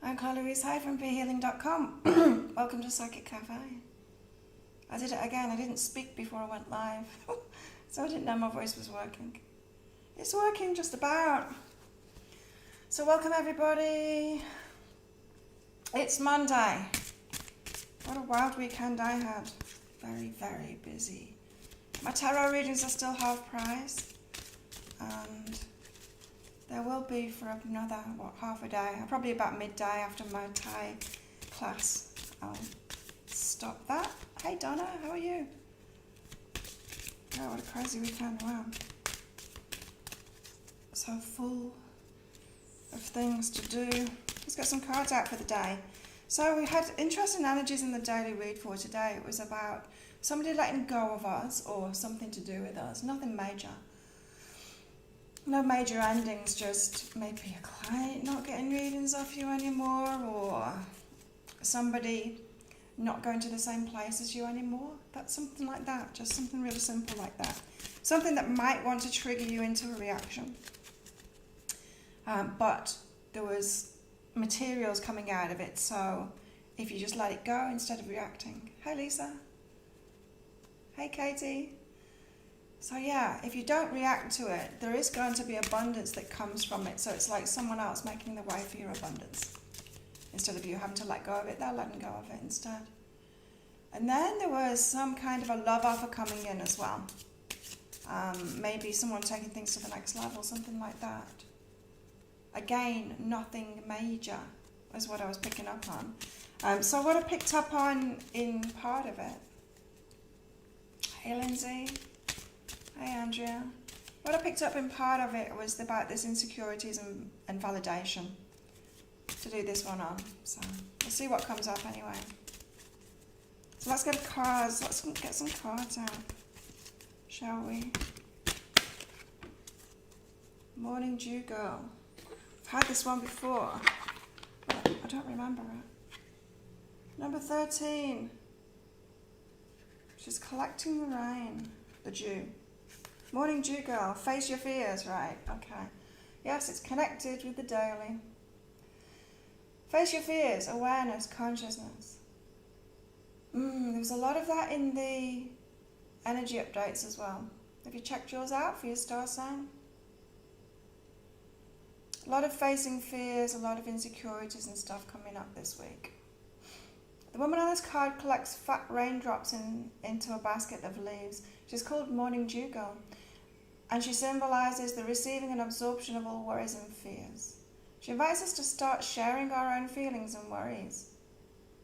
I'm Carla Louise. Hi from behealing.com. Welcome to Psychic Cafe. I did it again. I didn't speak before I went live, so I didn't know my voice was working. It's working just about. So welcome everybody. It's Monday. What a wild weekend I had. Very, very busy. My tarot readings are still half price, and there will be for another, half a day, probably about midday after my Thai class. I'll stop that. Hey Donna, how are you? Oh, what a crazy weekend, wow. So full of things to do. Let's get some cards out for the day. So we had interesting energies in the daily read for today. It was about somebody letting go of us or something to do with us, nothing major. No major endings, just maybe a client not getting readings off you anymore, or somebody not going to the same place as you anymore. That's something like that, just something really simple like that. Something that might want to trigger you into a reaction. But there was materials coming out of it, so if you just let it go instead of reacting. Hey Lisa. Hey Katie. So yeah, if you don't react to it, there is going to be abundance that comes from it. So it's like someone else making the way for your abundance. Instead of you having to let go of it, they're letting go of it instead. And then there was some kind of a love offer coming in as well. Maybe someone taking things to the next level, something like that. Again, nothing major is what I was picking up on. So what I picked up on in part of it. Hey Lindsay. Hey Andrea. What I picked up in part of it was about this insecurities and validation. To do this one on. So we'll see what comes up anyway. So let's get cards. Let's get some cards out. Shall we? Morning Dew Girl. I've had this one before, but I don't remember it. Number 13. She's collecting the rain. The dew. Morning Dew Girl. Face your fears, right? Okay. Yes, it's connected with the daily. Face your fears. Awareness. Consciousness. There was a lot of that in the energy updates as well. Have you checked yours out for your star sign? A lot of facing fears, a lot of insecurities and stuff coming up this week. The woman on this card collects fat raindrops into a basket of leaves. She's called Morning Dew Girl, and she symbolises the receiving and absorption of all worries and fears. She invites us to start sharing our own feelings and worries.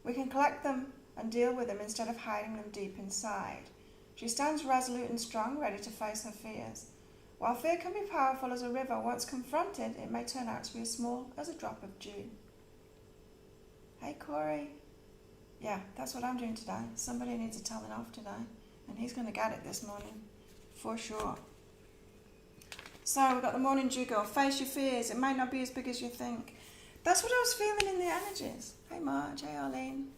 We can collect them and deal with them instead of hiding them deep inside. She stands resolute and strong, ready to face her fears. While fear can be powerful as a river, once confronted, it may turn out to be as small as a drop of dew. Hey Corey. Yeah, that's what I'm doing today. Somebody needs a telling off today, and he's going to get it this morning, for sure. So we've got the Morning Dew Girl. Face your fears. It might not be as big as you think. That's what I was feeling in the energies. Hey Marge, hey Arlene.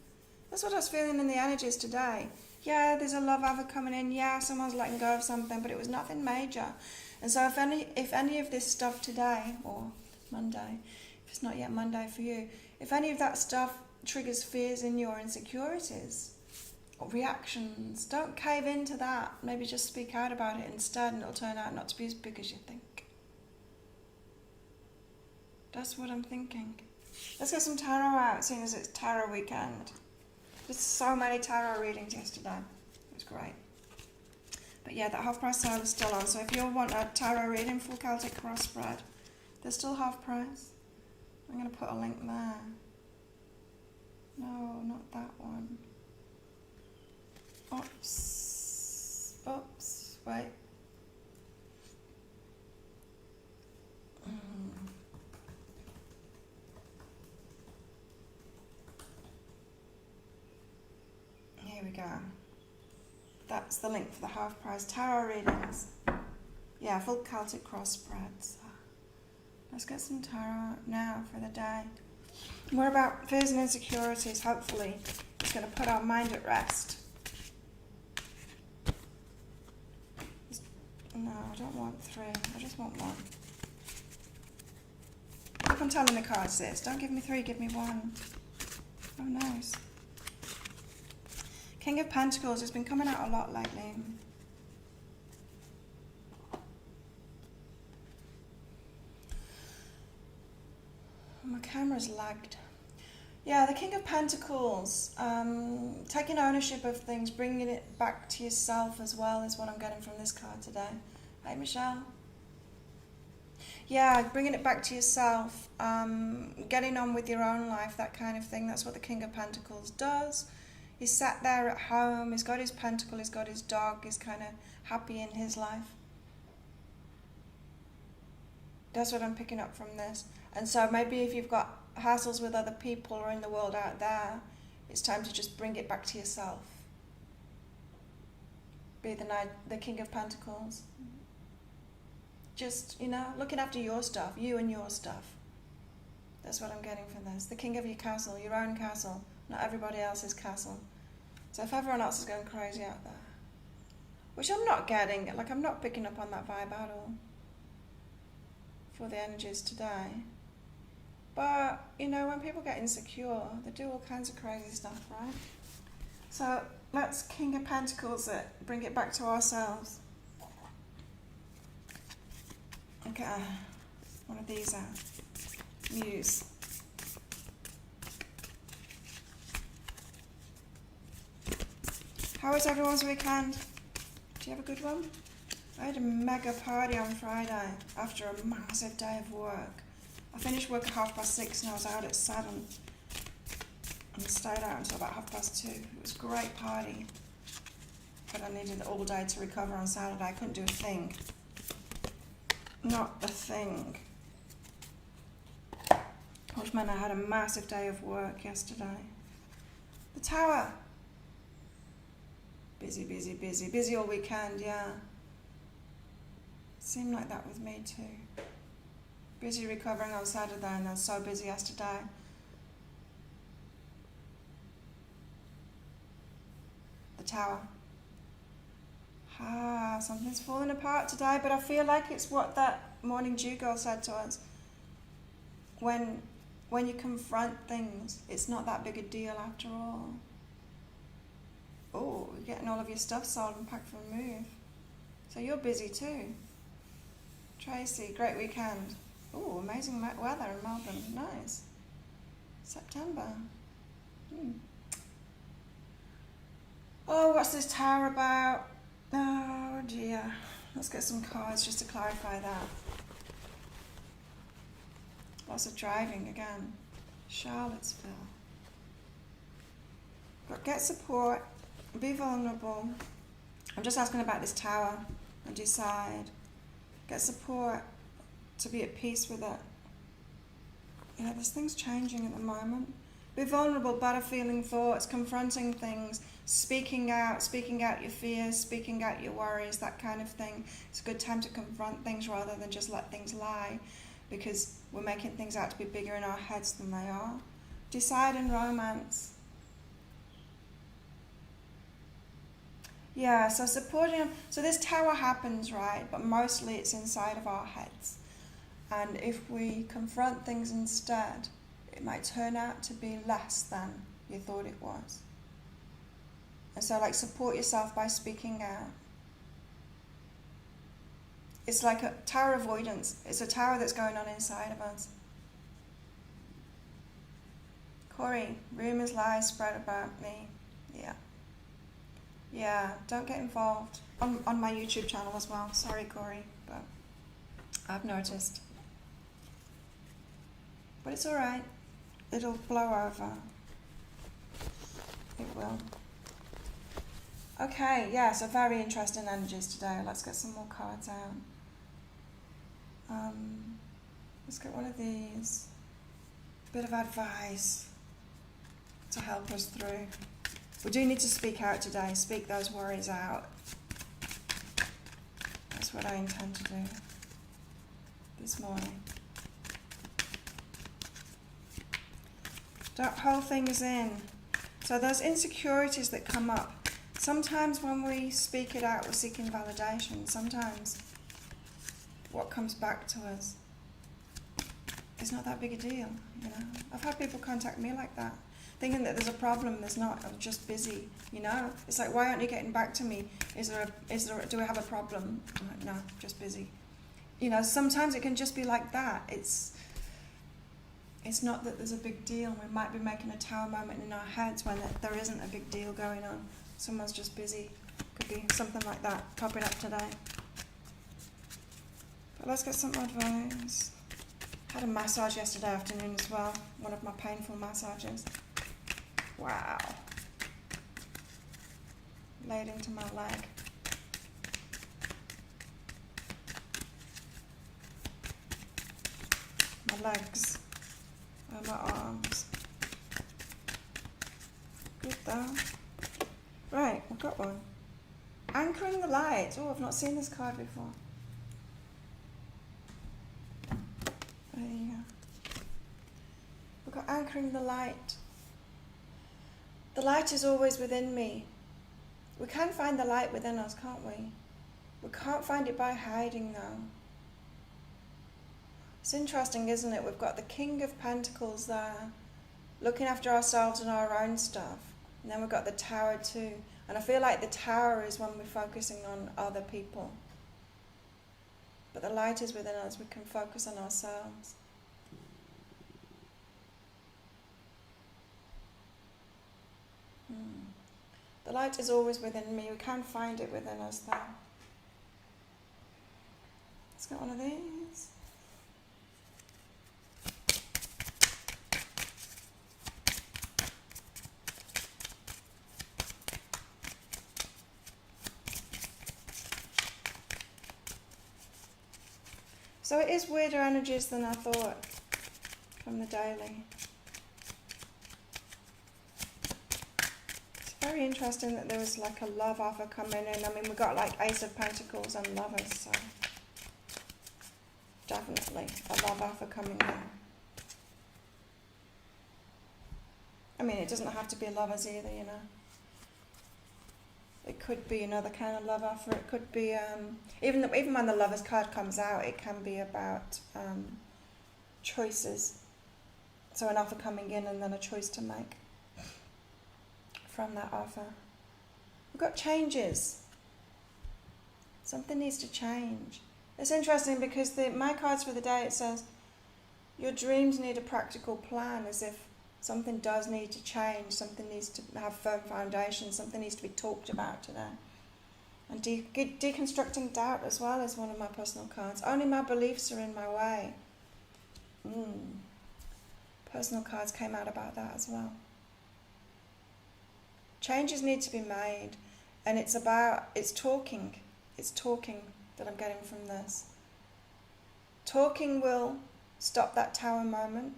That's what I was feeling in the energies today. Yeah, there's a love offer coming in. Yeah, someone's letting go of something, but it was nothing major. And so if any of this stuff today, or Monday, if it's not yet Monday for you, if any of that stuff triggers fears in you or insecurities or reactions, don't cave into that. Maybe just speak out about it instead, and it'll turn out not to be as big as you think. That's what I'm thinking. Let's get some tarot out, seeing as it's tarot weekend. There's so many tarot readings yesterday. It was great. But yeah, that half price sale is still on. So if you want a tarot reading, full Celtic cross spread, they're still half price. I'm going to put a link there. No, not that one. Oops. Oops. Wait. Here we go. That's the link for the half price tarot readings. Yeah, full Celtic cross spreads. Let's get some tarot now for the day. More about fears and insecurities, hopefully. It's going to put our mind at rest. No, I don't want 3. I just want 1. Keep on telling the cards this. Don't give me 3, give me 1. Oh, nice. King of Pentacles has been coming out a lot lately. My camera's lagged. Yeah, the King of Pentacles, taking ownership of things, bringing it back to yourself as well is what I'm getting from this card today. Hey, Michelle. Yeah, bringing it back to yourself, getting on with your own life, that kind of thing. That's what the King of Pentacles does. He's sat there at home, he's got his pentacle, he's got his dog, he's kind of happy in his life. That's what I'm picking up from this. And so maybe if you've got hassles with other people or in the world out there, it's time to just bring it back to yourself. Be the King of Pentacles. Just, you know, looking after your stuff, you and your stuff. That's what I'm getting from this. The king of your castle, your own castle, not everybody else's castle. So if everyone else is going crazy out there, which I'm not getting, like I'm not picking up on that vibe at all for the energies today. But, you know, when people get insecure, they do all kinds of crazy stuff, right? So let's King of Pentacles it, bring it back to ourselves. Okay, one of these out. Muse. How was everyone's weekend? Do you have a good one? I had a mega party on Friday after a massive day of work. I finished work at 6:30 and I was out at 7 and stayed out until about 2:30. It was a great party, but I needed all day to recover on Saturday. I couldn't do a thing. Not a thing. Which meant I had a massive day of work yesterday. The Tower. Busy, busy, busy. Busy all weekend, yeah. Seemed like that with me too. Busy recovering on Saturday and then so busy yesterday. The Tower. Something's falling apart today, but I feel like it's what that morning dew girl said to us. When you confront things, it's not that big a deal after all. Oh, you're getting all of your stuff sold and packed for a move. So you're busy too. Tracy, great weekend. Oh, amazing weather in Melbourne. Nice. September. Oh, what's this Tower about? Oh dear. Let's get some cards just to clarify that. Lots of driving again. Charlottesville. But get support. Be vulnerable. I'm just asking about this Tower and decide. Get support to be at peace with it. Yeah, this thing's changing at the moment. Be vulnerable, better feeling thoughts, confronting things, speaking out your fears, speaking out your worries, that kind of thing. It's a good time to confront things rather than just let things lie, because we're making things out to be bigger in our heads than they are. Decide in romance. Yeah, so supporting them. So this Tower happens, right? But mostly it's inside of our heads. And if we confront things instead, it might turn out to be less than you thought it was. And so like support yourself by speaking out. It's like a tower avoidance. It's a tower that's going on inside of us. Corey, rumours, lies spread about me. Yeah. Yeah, don't get involved. On my YouTube channel as well. Sorry, Corey, but I've noticed. But it's alright. It'll blow over. It will. Okay, yeah, so very interesting energies today. Let's get some more cards out. Let's get one of these. Bit of advice to help us through. We do need to speak out today, speak those worries out. That's what I intend to do this morning. Don't hold things in. So those insecurities that come up, sometimes when we speak it out, we're seeking validation. Sometimes what comes back to us it's not that big a deal, you know. I've had people contact me like that, thinking that there's a problem. There's not. I'm just busy, you know. It's like, why aren't you getting back to me? Do we have a problem? I'm like, no, just busy. You know, sometimes it can just be like that. It's not that there's a big deal. We might be making a tower moment in our heads when there isn't a big deal going on. Someone's just busy. Could be something like that popping up today. But let's get some advice. Had a massage yesterday afternoon as well. One of my painful massages. Wow. Laid into my leg. My legs. And my arms. Good though. Right, I've got one. Anchoring the light. Oh, I've not seen this card before. There you go. We've got anchoring the light. The light is always within me. We can find the light within us, can't we? We can't find it by hiding though. It's interesting, isn't it? We've got the King of Pentacles there, looking after ourselves and our own stuff. And then we've got the Tower too. And I feel like the Tower is when we're focusing on other people. But the light is within us. We can focus on ourselves. The light is always within me. We can find it within us though. Let's get one of these. So it is weirder energies than I thought from the daily. It's very interesting that there was like a love offer coming in. I mean, we got like Ace of Pentacles and Lovers, so definitely a love offer coming in. I mean, it doesn't have to be lovers either, you know. It could be another kind of love offer. It could be, even when the Lovers card comes out, it can be about choices. So an offer coming in and then a choice to make from that offer. We've got changes. Something needs to change. It's interesting because my cards for the day, it says, your dreams need a practical plan, as if something does need to change, something needs to have firm foundations, something needs to be talked about today. And deconstructing doubt as well is one of my personal cards. Only my beliefs are in my way. Personal cards came out about that as well. Changes need to be made, and it's talking that I'm getting from this. Talking will stop that tower moment.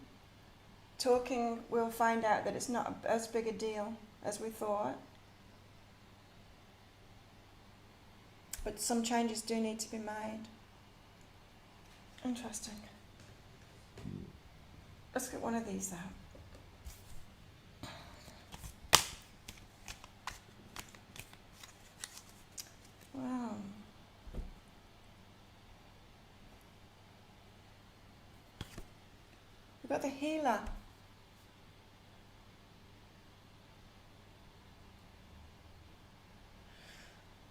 Talking, we'll find out that it's not as big a deal as we thought. But some changes do need to be made. Interesting. Let's get one of these out. Wow. We've got the Healer.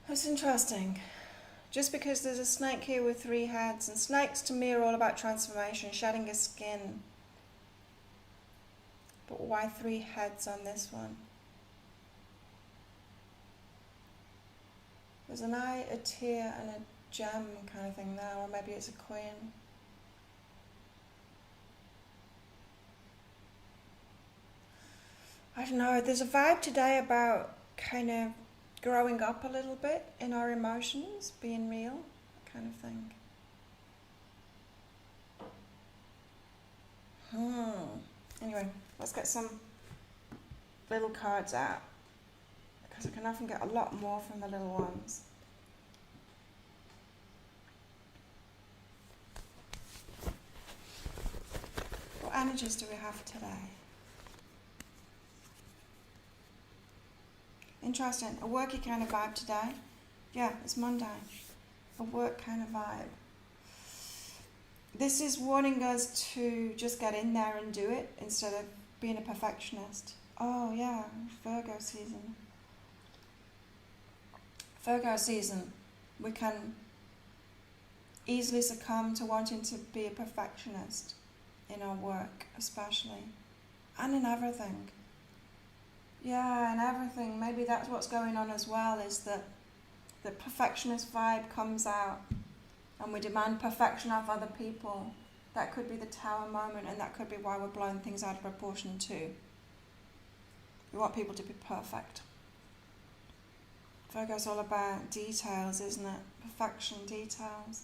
That's interesting. Just because there's a snake here with 3 heads, and snakes to me are all about transformation, shedding a skin. But why 3 heads on this one? There's an eye, a tear, and a gem kind of thing there, or maybe it's a queen. I don't know, there's a vibe today about kind of growing up a little bit in our emotions, being real, that kind of thing. Anyway, let's get some little cards out, because I can often get a lot more from the little ones. What energies do we have today? Interesting, a worky kind of vibe today. Yeah, it's Monday. A work kind of vibe. This is warning us to just get in there and do it instead of being a perfectionist. Oh yeah, Virgo season. Virgo season, we can easily succumb to wanting to be a perfectionist in our work, especially, and in everything. Yeah, in everything. Maybe that's what's going on as well, is that the perfectionist vibe comes out and we demand perfection of other people. That could be the tower moment, and that could be why we're blowing things out of proportion too. We want people to be perfect. Virgo's all about details, isn't it? Perfection, details.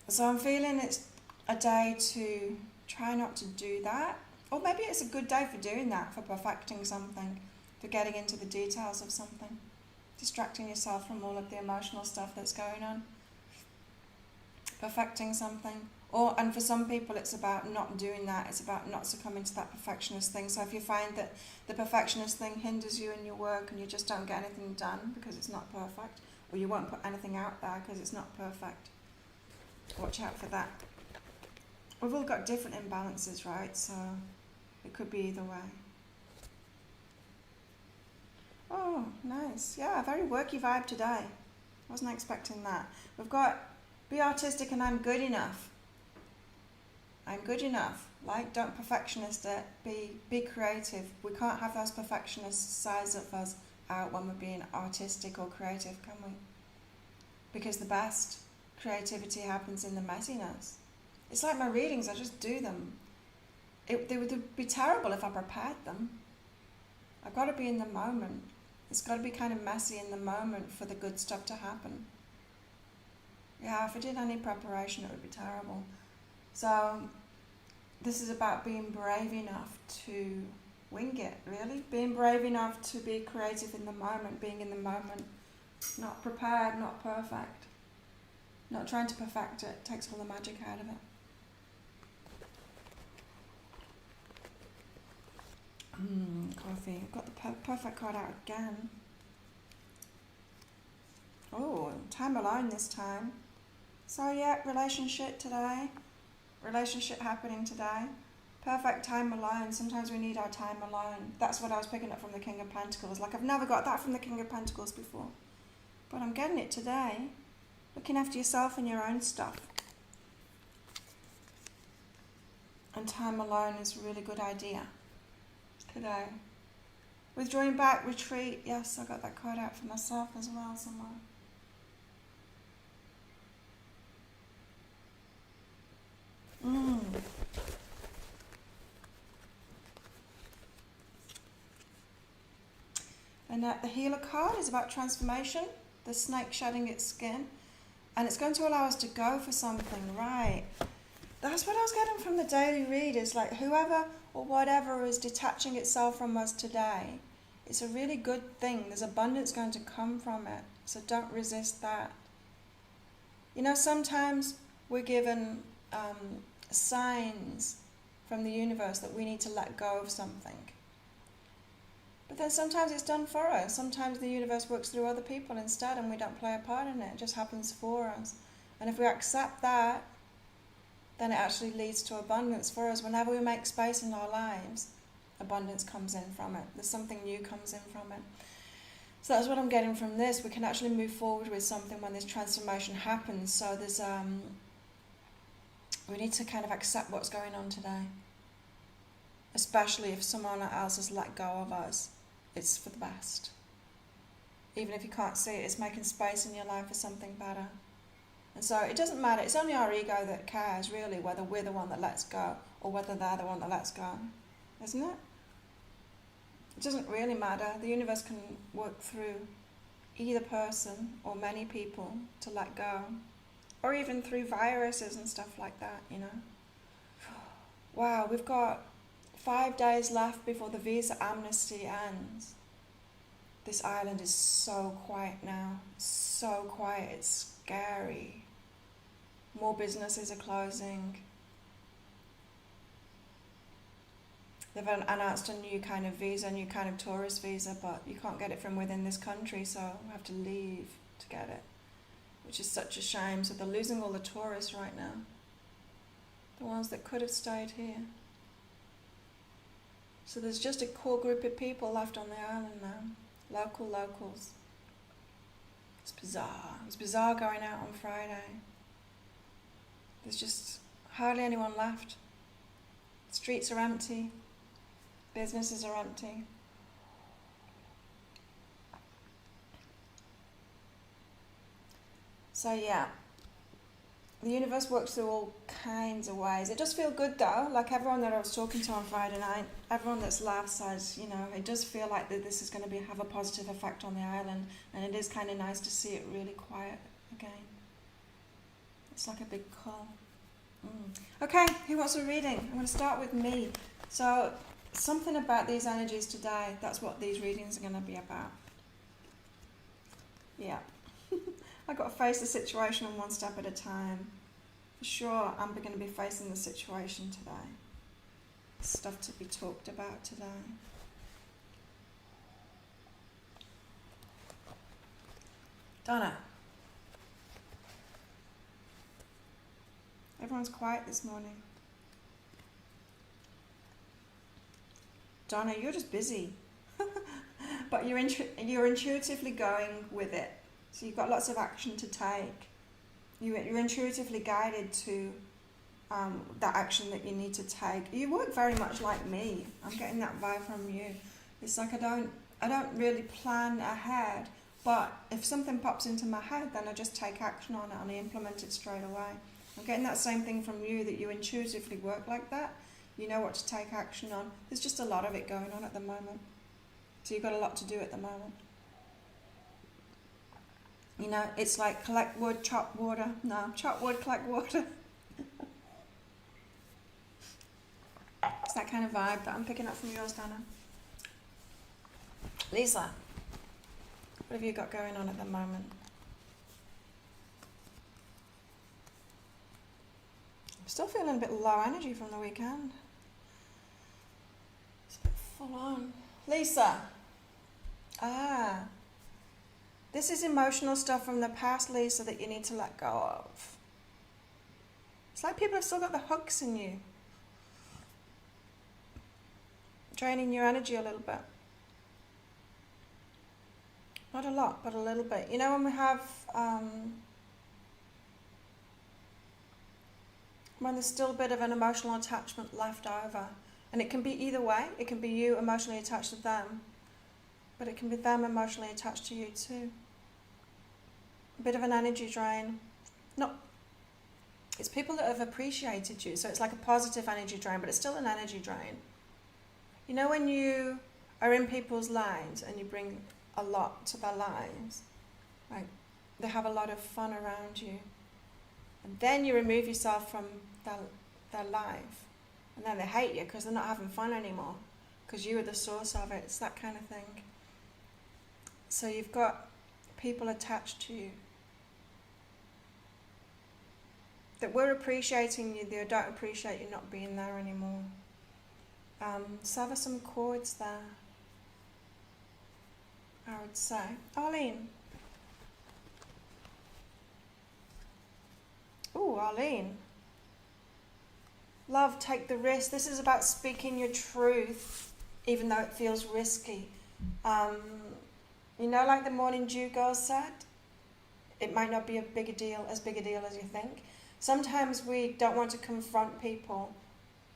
So I'm feeling it's a day to try not to do that. Or maybe it's a good day for doing that, for perfecting something, for getting into the details of something. Distracting yourself from all of the emotional stuff that's going on. Perfecting something. And for some people it's about not doing that. It's about not succumbing to that perfectionist thing. So if you find that the perfectionist thing hinders you in your work and you just don't get anything done because it's not perfect, or you won't put anything out there because it's not perfect, watch out for that. We've all got different imbalances, right? So it could be either way. Oh, nice. Yeah, very worky vibe today. Wasn't expecting that. We've got be artistic and I'm good enough. I'm good enough. Like, don't perfectionist it. Be creative. We can't have those perfectionist sides of us out when we're being artistic or creative, can we? Because the best creativity happens in the messiness. It's like my readings, I just do them. They would be terrible if I prepared them. I've got to be in the moment. It's got to be kind of messy in the moment for the good stuff to happen. Yeah, if I did any preparation, it would be terrible. So this is about being brave enough to wing it, really. Being brave enough to be creative in the moment, being in the moment. Not prepared, not perfect. Not trying to perfect it. Takes all the magic out of it. Coffee. I've got the perfect card out again. Oh, time alone this time. So yeah, relationship today. Relationship happening today. Perfect time alone. Sometimes we need our time alone. That's what I was picking up from the King of Pentacles. Like, I've never got that from the King of Pentacles before. But I'm getting it today. Looking after yourself and your own stuff. And time alone is a really good idea today. Withdrawing back, retreat. Yes, I got that card out for myself as well somewhere. And the healer card is about transformation. The snake shedding its skin. And it's going to allow us to go for something, right? That's what I was getting from the daily read, is like whoever or whatever is detaching itself from us today, it's a really good thing. There's abundance going to come from it. So don't resist that. You know, sometimes we're given signs from the universe that we need to let go of something. But then sometimes it's done for us. Sometimes the universe works through other people instead and we don't play a part in it. It just happens for us. And if we accept that, then it actually leads to abundance for us. Whenever we make space in our lives, abundance comes in from it. There's something new comes in from it. So that's what I'm getting from this. We can actually move forward with something when this transformation happens. So there's we need to kind of accept what's going on today. Especially if someone else has let go of us. It's for the best. Even if you can't see it, it's making space in your life for something better. And so it doesn't matter. It's only our ego that cares, really, whether we're the one that lets go or whether they're the one that lets go. Isn't it? It doesn't really matter. The universe can work through either person or many people to let go. Or even through viruses and stuff like that, you know. Wow, we've got 5 days left before the visa amnesty ends. This island is so quiet now. So quiet, it's scary. More businesses are closing. They've announced a new kind of visa, a new kind of tourist visa, but you can't get it from within this country, so we have to leave to get it. which is such a shame. So they're losing all the tourists right now. The ones that could have stayed here. So there's just a core group of people left on the island now. Locals. It's bizarre. It was bizarre going out on Friday. There's just hardly anyone left. Streets are empty. Businesses are empty. So yeah, the universe works through all kinds of ways. It does feel good though, like everyone that I was talking to on Friday night, everyone that's left says, you know, it does feel like that this is going to have a positive effect on the island, and it is kind of nice to see it really quiet again. It's like a big call. Okay, who wants a reading? I'm going to start with me. So, something about these energies today, that's what these readings are going to be about. Yeah. I've got to face the situation one step at a time. For sure, I'm going to be facing the situation today. Stuff to be talked about today. Donna. Everyone's quiet this morning. Donna, you're just busy. But you're intuitively going with it. So you've got lots of action to take. You're intuitively guided to that action that you need to take. You work very much like me. I'm getting that vibe from you. It's like I don't really plan ahead, but if something pops into my head, then I just take action on it and I implement it straight away. I'm getting that same thing from you, that you intuitively work like that. You know what to take action on. There's just a lot of it going on at the moment. So you've got a lot to do at the moment. You know, it's like collect wood, chop water. No, chop wood, collect water. It's that kind of vibe that I'm picking up from yours, Dana. Lisa, what have you got going on at the moment? I'm still feeling a bit low energy from the weekend. It's a bit full on. Lisa. This is emotional stuff from the past, Lisa, that you need to let go of. It's like people have still got the hooks in you. Draining your energy a little bit. Not a lot, but a little bit. You know, when we have, when there's still a bit of an emotional attachment left over, and it can be either way. It can be you emotionally attached to them, but it can be them emotionally attached to you too. A bit of an energy drain. It's people that have appreciated you, so it's like a positive energy drain, but it's still an energy drain. You know, when you are in people's lives and you bring a lot to their lives, like they have a lot of fun around you, and then you remove yourself from their life, and then they hate you because they're not having fun anymore, because you are the source of it. It's that kind of thing. So you've got people attached to you that were appreciating you, they don't appreciate you not being there anymore. Sever some cords there, I would say. Arlene. Ooh, Arlene. Love, take the risk. This is about speaking your truth, even though it feels risky. You know, like the Morning Dew girl said, it might not be as big a deal as you think. Sometimes we don't want to confront people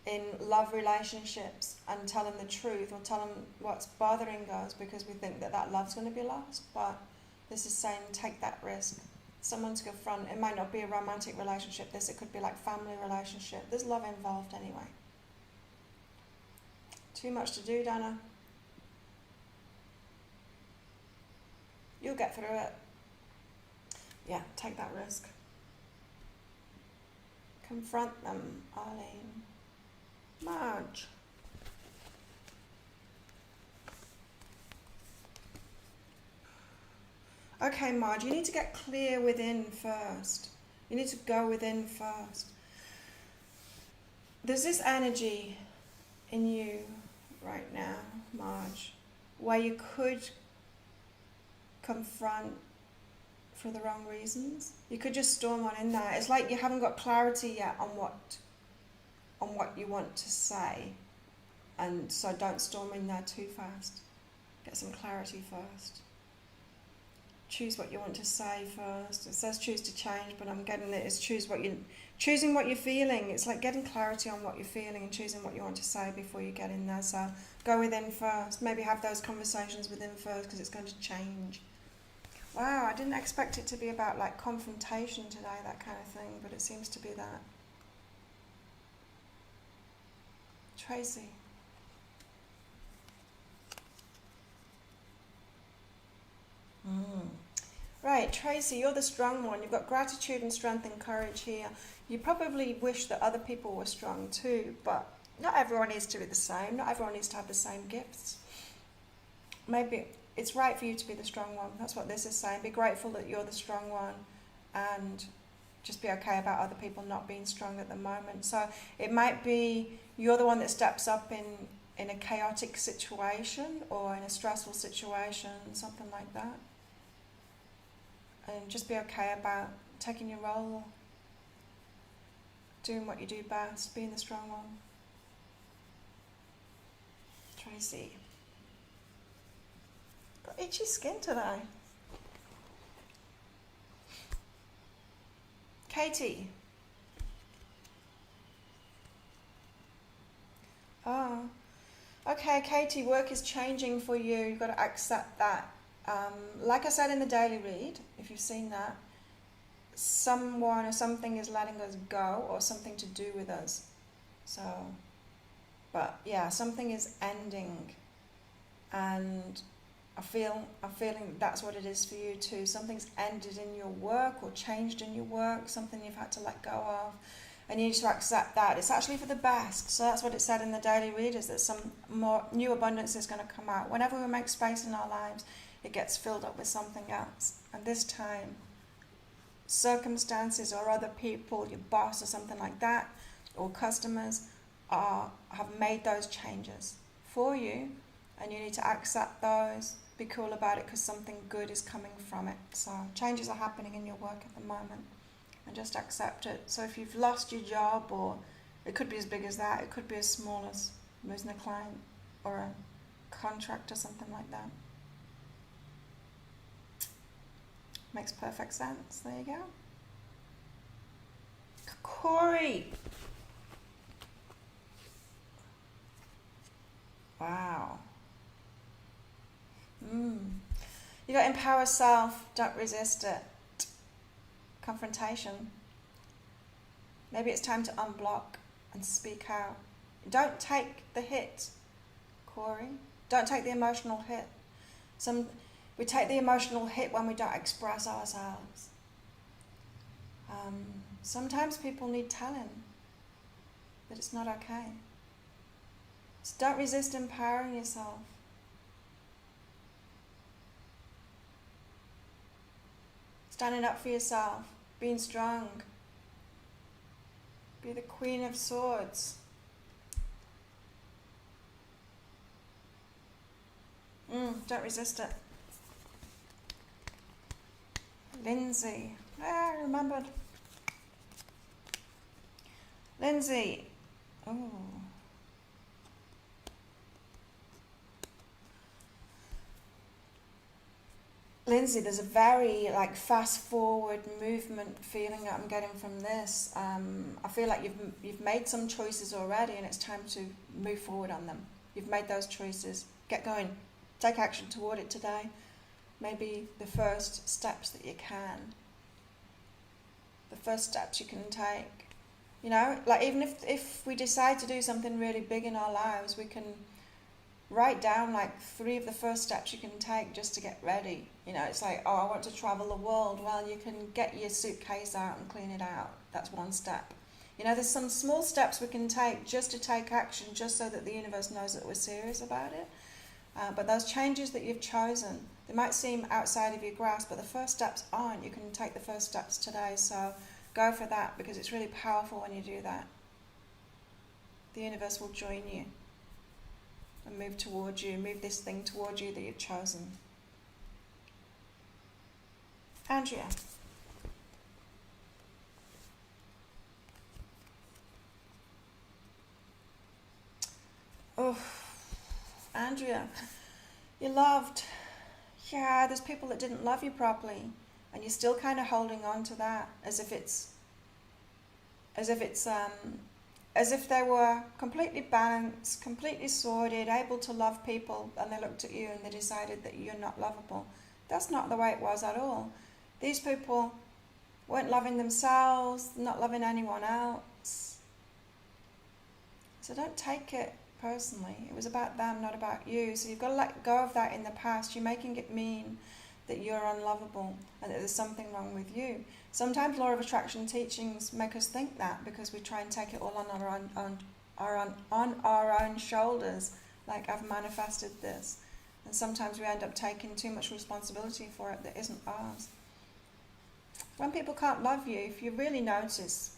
in love relationships and tell them the truth or tell them what's bothering us, because we think that love's going to be lost. But this is saying take that risk. Someone to confront. It might not be a romantic relationship. It could be like family relationship. There's love involved anyway. Too much to do, Dana. You'll get through it. Yeah, take that risk. Confront them, Arlene. Marge. Okay, Marge, you need to get clear within first. You need to go within first. There's this energy in you right now, Marge, where you could confront for the wrong reasons. You could just storm on in there. It's like you haven't got clarity yet on what you want to say, and so don't storm in there too fast. Get some clarity first. Choose what you want to say first. It says choose to change, but I'm getting it as choosing what you're feeling. It's like getting clarity on what you're feeling and choosing what you want to say before you get in there. So go within first. Maybe have those conversations within first, because it's going to change. Wow, I didn't expect it to be about like confrontation today, that kind of thing, but it seems to be that. Tracy. Right, Tracy, you're the strong one. You've got gratitude and strength and courage here. You probably wish that other people were strong too, but not everyone needs to be the same. Not everyone needs to have the same gifts. Maybe it's right for you to be the strong one. That's what this is saying. Be grateful that you're the strong one, and just be okay about other people not being strong at the moment. So it might be you're the one that steps up in a chaotic situation or in a stressful situation, something like that. And just be okay about taking your role, doing what you do best, being the strong one. Tracy. Got itchy skin today. Katie. Oh. Okay, Katie, work is changing for you. You've got to accept that. Like I said in the daily read, if you've seen that, someone or something is letting us go, or something to do with us. So, but yeah, something is ending, and I'm feeling that's what it is for you too. Something's ended in your work or changed in your work, something you've had to let go of, and you need to accept that. It's actually for the best. So that's what it said in the daily read, is that some more new abundance is going to come out. Whenever we make space in our lives, it gets filled up with something else. And this time, circumstances or other people, your boss or something like that, or customers, have made those changes for you, and you need to accept those. Be cool about it, because something good is coming from it. So changes are happening in your work at the moment, and just accept it. So if you've lost your job, or it could be as big as that, it could be as small as losing a client or a contract or something like that. Makes perfect sense. There you go. Corey. Wow. You got empower self, don't resist it. Confrontation. Maybe it's time to unblock and speak out. Don't take the hit, Corey. Don't take the emotional hit. We take the emotional hit when we don't express ourselves. Sometimes people need telling that it's not okay. So don't resist empowering yourself. Standing up for yourself, being strong. Be the Queen of Swords. Don't resist it. Lindsay. I remembered. Lindsay. Oh. Lindsay, there's a very fast forward movement feeling that I'm getting from this. I feel like you've made some choices already, and it's time to move forward on them. You've made those choices. Get going. Take action toward it today. Maybe the first steps that you can. The first steps you can take. You know, even if we decide to do something really big in our lives, we can write down 3 of the first steps you can take just to get ready. You know, it's I want to travel the world. Well, you can get your suitcase out and clean it out. That's one step. You know, there's some small steps we can take just to take action, just so that the universe knows that we're serious about it. But those changes that you've chosen, they might seem outside of your grasp, but the first steps aren't. You can take the first steps today, so go for that, because it's really powerful when you do that. The universe will join you and move towards you, move this thing towards you that you've chosen. Andrea. Oh, Andrea, you're loved. Yeah, there's people that didn't love you properly, and you're still kind of holding on to that as if they were completely balanced, completely sorted, able to love people, and they looked at you and they decided that you're not lovable. That's not the way it was at all. These people weren't loving themselves, not loving anyone else. So don't take it personally. It was about them, not about you. So you've got to let go of that in the past. You're making it mean that you're unlovable and that there's something wrong with you. Sometimes law of attraction teachings make us think that because we try and take it all on our own shoulders, like I've manifested this. And sometimes we end up taking too much responsibility for it that isn't ours. When people can't love you, if you really notice,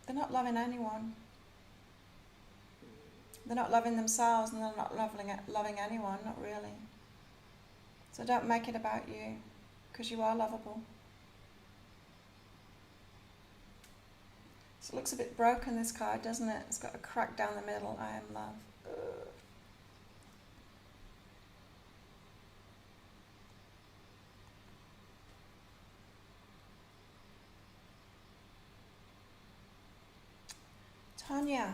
they're not loving anyone. They're not loving themselves and they're not loving anyone, not really. So don't make it about you, because you are lovable. So it looks a bit broken, this card, doesn't it? It's got a crack down the middle. I am love. Ugh. Tanya.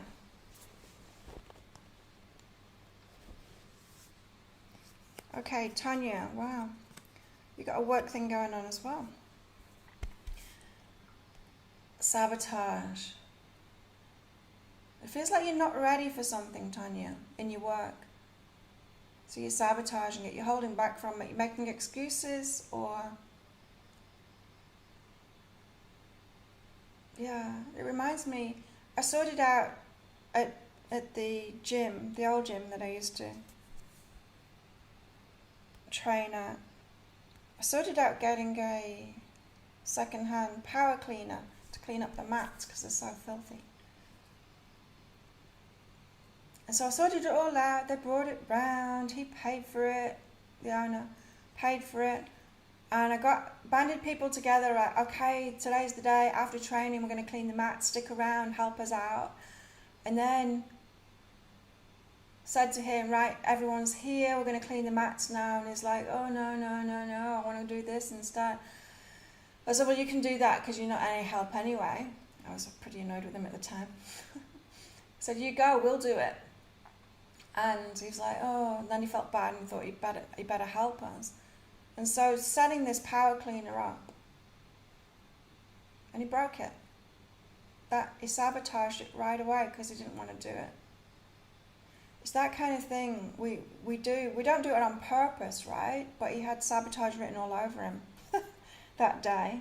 Okay, Tanya, wow. You got a work thing going on as well. Sabotage. It feels like you're not ready for something, Tanya, in your work. So you're sabotaging it, you're holding back from it, you're making excuses, or... Yeah, it reminds me, I sorted out at the gym, the old gym that I used to train at. I sorted out getting a second-hand power cleaner to clean up the mats because they're so filthy. And so I sorted it all out. They brought it round. He paid for it. The owner paid for it. And I banded people together. Like, okay, today's the day. After training, we're going to clean the mats. Stick around, help us out. And then said to him, right, everyone's here. We're going to clean the mats now. And he's like, oh, no. I want to do this instead. I said, well, you can do that because you're not any help anyway. I was pretty annoyed with him at the time. I said, you go, we'll do it. And he was like, oh, and then he felt bad and thought he better help us. And so setting this power cleaner up, and he broke it. He sabotaged it right away because he didn't want to do it. It's that kind of thing we don't do it on purpose, right? But he had sabotage written all over him that day.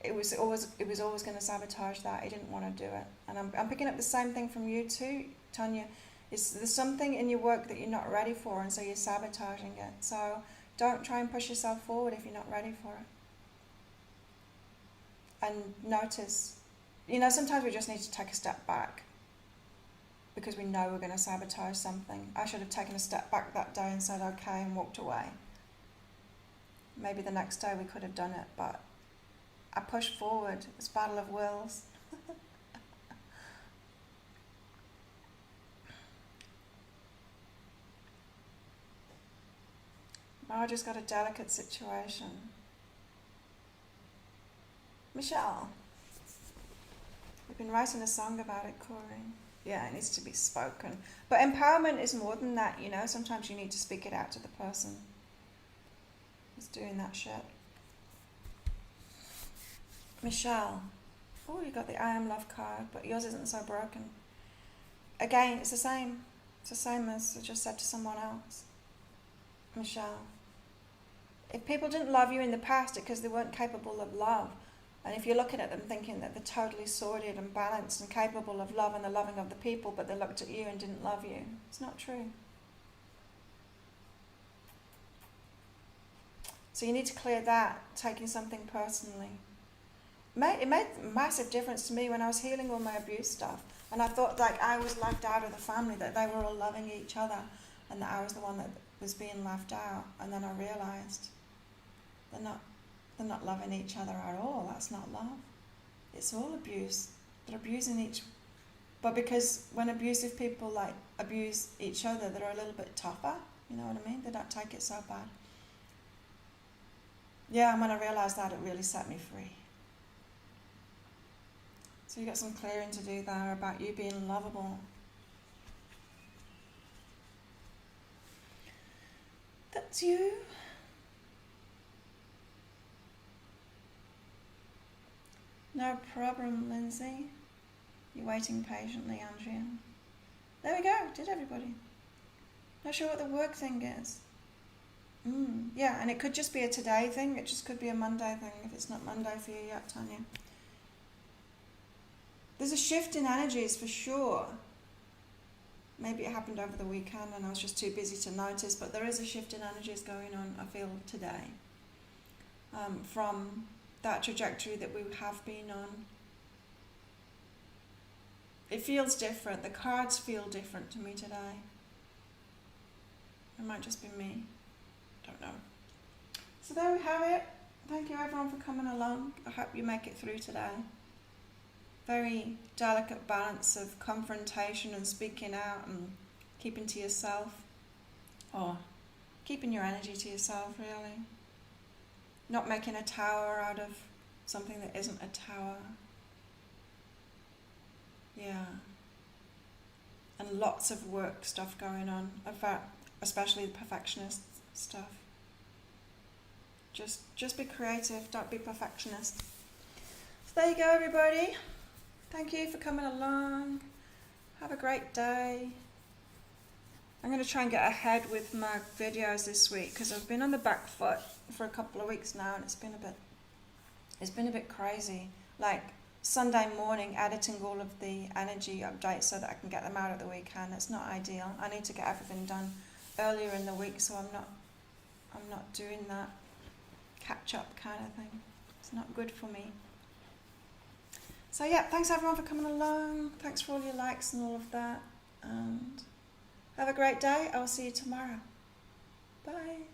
It was always going to sabotage that. He didn't want to do it. And I'm picking up the same thing from you too, Tanya. There's something in your work that you're not ready for, and so you're sabotaging it. So don't try and push yourself forward if you're not ready for it. And notice, sometimes we just need to take a step back because we know we're going to sabotage something. I should have taken a step back that day and said okay and walked away. Maybe the next day we could have done it, but I pushed forward. It's a battle of wills. Marge's got a delicate situation. Michelle, we've been writing a song about it, Corey. Yeah, it needs to be spoken. But empowerment is more than that, Sometimes you need to speak it out to the person who's doing that shit. Michelle. Oh, you got the I Am Love card, but yours isn't so broken. Again, it's the same. It's the same as I just said to someone else. Michelle. If people didn't love you in the past, it's because they weren't capable of love. And if you're looking at them thinking that they're totally sorted and balanced and capable of love and the loving of the people, but they looked at you and didn't love you, it's not true. So you need to clear that, taking something personally. It made a massive difference to me when I was healing all my abuse stuff. And I thought like I was left out of the family, that they were all loving each other and that I was the one that was being left out. And then I realised they're not loving each other at all. That's not love. It's all abuse. They're abusing each. But because when abusive people like abuse each other, they're a little bit tougher. You know what I mean? They don't take it so bad. Yeah, and when I realised that, it really set me free. So you got some clearing to do there about you being lovable. That's you. No problem, Lindsay. You're waiting patiently, Andrea. There we go, did everybody. Not sure what the work thing is. Yeah, and it could just be a today thing. It just could be a Monday thing if it's not Monday for you yet, Tanya. There's a shift in energies for sure. Maybe it happened over the weekend and I was just too busy to notice, but there is a shift in energies going on, I feel, today. From that trajectory that we have been on. It feels different. The cards feel different to me today. It might just be me. Don't know. So there we have it. Thank you everyone for coming along. I hope you make it through today. Very delicate balance of confrontation and speaking out and keeping to yourself. Or keeping your energy to yourself, really. Not making a tower out of something that isn't a tower. Yeah. And lots of work stuff going on, especially the perfectionist stuff. Just be creative, don't be perfectionist. So there you go, everybody. Thank you for coming along. Have a great day. I'm going to try and get ahead with my videos this week because I've been on the back foot for a couple of weeks now and it's been a bit crazy. Like Sunday morning editing all of the energy updates so that I can get them out at the weekend. It's not ideal. I need to get everything done earlier in the week, so I'm not doing that catch up kind of thing. It's not good for me. So yeah, thanks everyone for coming along. Thanks for all your likes and all of that. And have a great day. I will see you tomorrow. Bye.